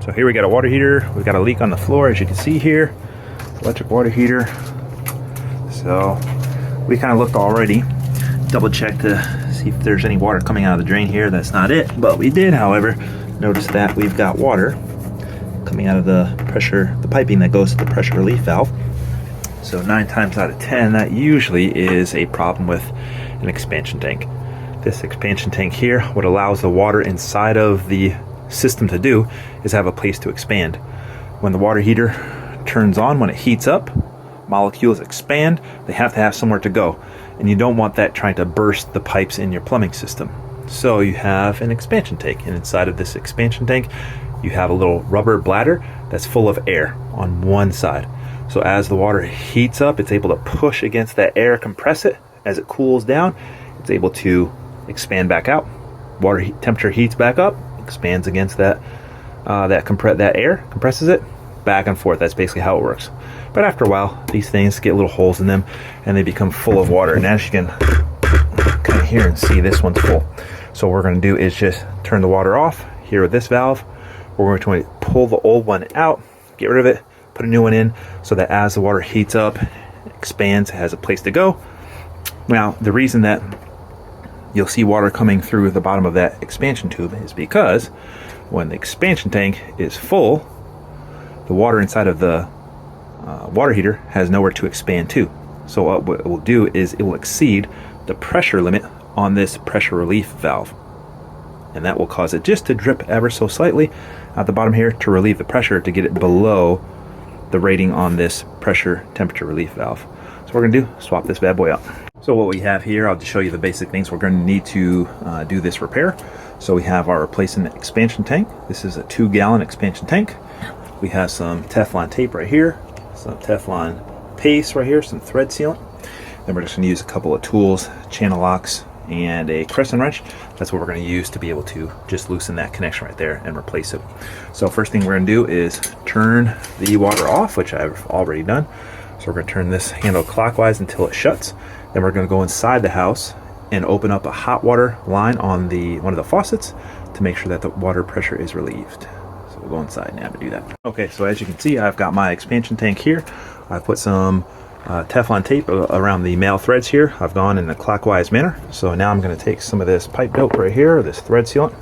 So here we got a water heater. We've got a leak on the floor, as you can see here. Electric water heater. So we kind of looked already, double checked to see if there's any water coming out of the drain here. That's not it, but we did, however, notice that we've got water coming out of the piping that goes to the pressure relief valve. So 9 times out of 10, that usually is a problem with an expansion tank. This expansion tank here, what allows the water inside of the system to do is have a place to expand. When the water heater turns on, when it heats up, molecules expand, they have to have somewhere to go. And you don't want that trying to burst the pipes in your plumbing system. So you have an expansion tank, and inside of this expansion tank, you have a little rubber bladder that's full of air on one side. So as the water heats up, it's able to push against that air, compress it. As it cools down, it's able to expand back out. Water temperature heats back up, expands against that air, compresses it, back and forth. That's basically how it works. But after a while, these things get little holes in them and they become full of water. And as you can kind of hear and see, this one's full. So what we're going to do is just turn the water off here with this valve. We're going to pull the old one out, get rid of it, put a new one in, so that as the water heats up, expands, it has a place to go. Now, the reason that you'll see water coming through the bottom of that expansion tube is because when the expansion tank is full, the water inside of the water heater has nowhere to expand to. So what it will do is it will exceed the pressure limit on this pressure relief valve. And that will cause it just to drip ever so slightly at the bottom here to relieve the pressure to get it below the rating on this pressure temperature relief valve. So what we're going to do, swap this bad boy out. So what we have here, I'll just show you the basic things we're going to need to do this repair. So we have our replacement expansion tank. This is a 2-gallon expansion tank. We have some Teflon tape right here, some Teflon paste right here, some thread sealant. Then we're just going to use a couple of tools, channel locks, and a crescent wrench. That's what we're going to use to be able to just loosen that connection right there and replace it. So first thing we're going to do is turn the water off, which I've already done. So we're going to turn this handle clockwise until it shuts. Then we're going to go inside the house and open up a hot water line on one of the faucets to make sure that the water pressure is relieved. So we'll go inside now to do that. Okay, so as you can see, I've got my expansion tank here. I've put some Teflon tape around the male threads here. I've gone in a clockwise manner. So now I'm going to take some of this pipe dope right here, this thread sealant.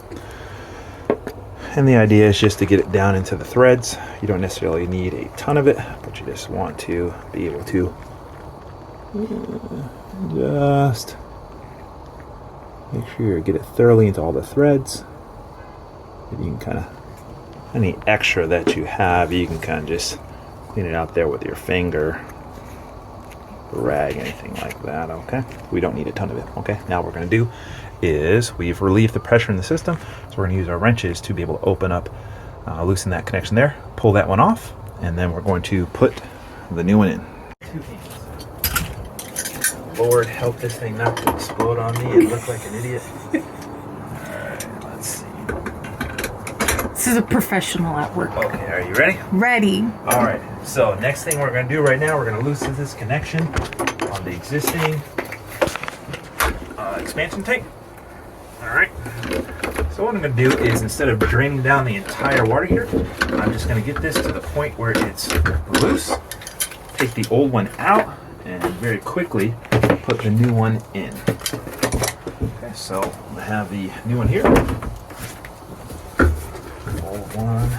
And the idea is just to get it down into the threads. You don't necessarily need a ton of it, but you just want to be able to just make sure you get it thoroughly into all the threads. If you can kind of, any extra that you have, you can kind of just clean it out there with your finger, rag, anything like that. Okay, we don't need a ton of it. Okay, now what we're going to do is we've relieved the pressure in the system, so we're going to use our wrenches to be able to open up, loosen that connection there, pull that one off, and then we're going to put the new one in. Lord help this thing not to explode on me and look like an idiot. Alright, let's see. This is a professional at work. Okay, are you ready? Ready. Alright, so next thing we're going to do right now, we're going to loosen this connection on the existing expansion tank. Alright, so what I'm going to do is, instead of draining down the entire water heater, I'm just going to get this to the point where it's loose, take the old one out, and very quickly put the new one in. Okay, so I have the new one here. Old one.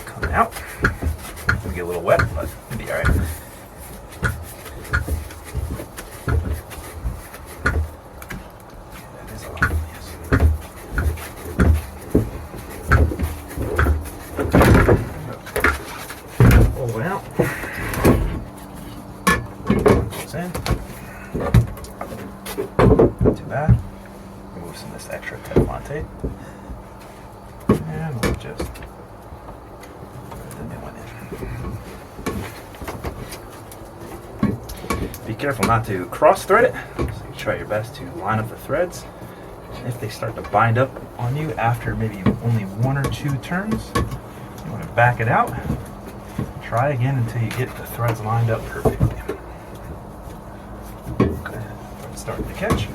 Come out. It's gonna get a little wet, but it'll be alright. That is a lot, yes. Pull it out. In. Not too bad. Remove some of this extra Teflon tape. And we'll just put the new one in. Be careful not to cross thread it. So you try your best to line up the threads. And if they start to bind up on you after maybe only 1 or 2 turns, you want to back it out. Try again until you get the threads lined up perfectly. Starting to catch.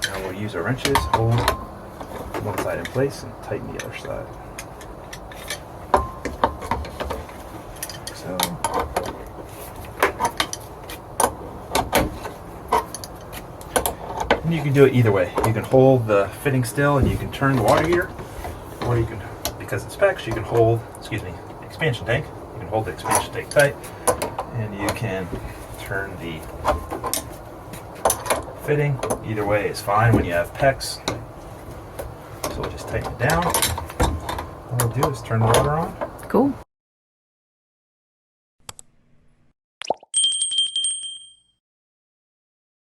Now we'll we'll use our wrenches, hold one side in place and tighten the other side. So and you can do it either way. You can hold the fitting still and you can turn the water heater, or you can, because it's specs, you can hold, excuse me, the expansion tank. You can hold the expansion tank tight and you can turn the fitting. Either way is fine when you have PEX. So we'll just tighten it down. All we'll do is turn the water on. Cool.